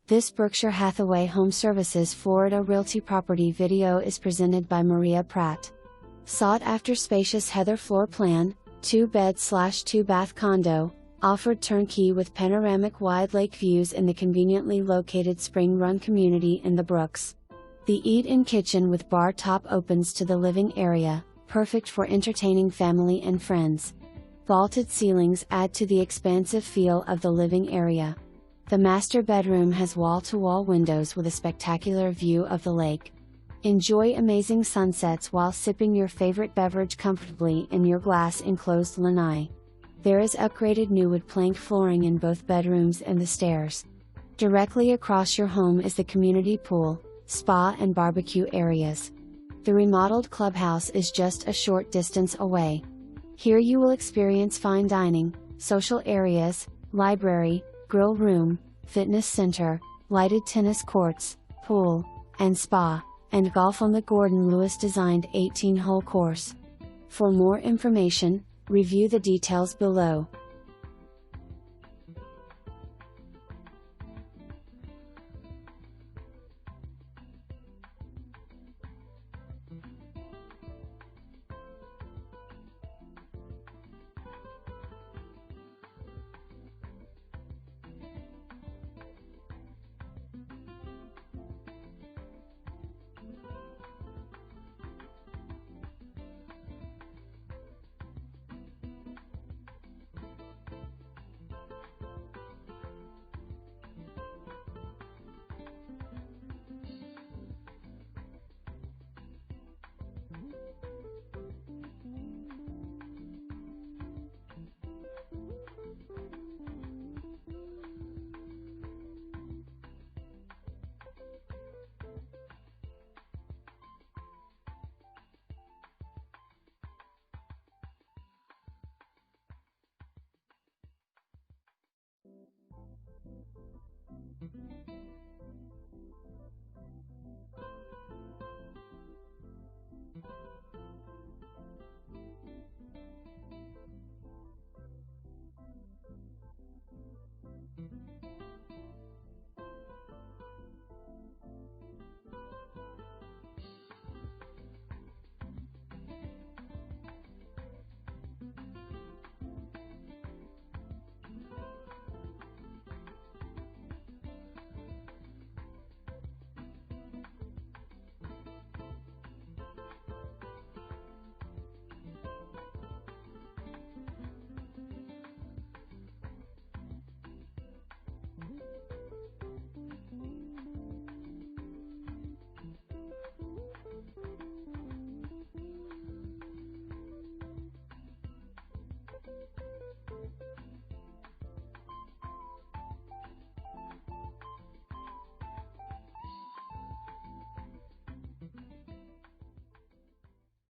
This Berkshire Hathaway HomeServices Florida Realty property video is presented by Maria Pratt. Sought after spacious heather floor plan, 2-bed/2-bath condo, offered turnkey with panoramic wide lake views in the conveniently located Spring Run community in the Brooks. The eat-in kitchen with bar top opens to the living area, perfect for entertaining family and friends. Vaulted ceilings add to the expansive feel of the living area. The master bedroom has wall-to-wall windows with a spectacular view of the lake. Enjoy amazing sunsets while sipping your favorite beverage comfortably in your glass-enclosed lanai. There is upgraded new wood plank flooring in both bedrooms and the stairs. Directly across your home is the community pool, spa and barbecue areas. The remodeled clubhouse is just a short distance away. Here you will experience fine dining, social areas, library, grill room, fitness center, lighted tennis courts, pool, and spa, and golf on the Gordon Lewis-designed 18-hole course. For more information, review the details below.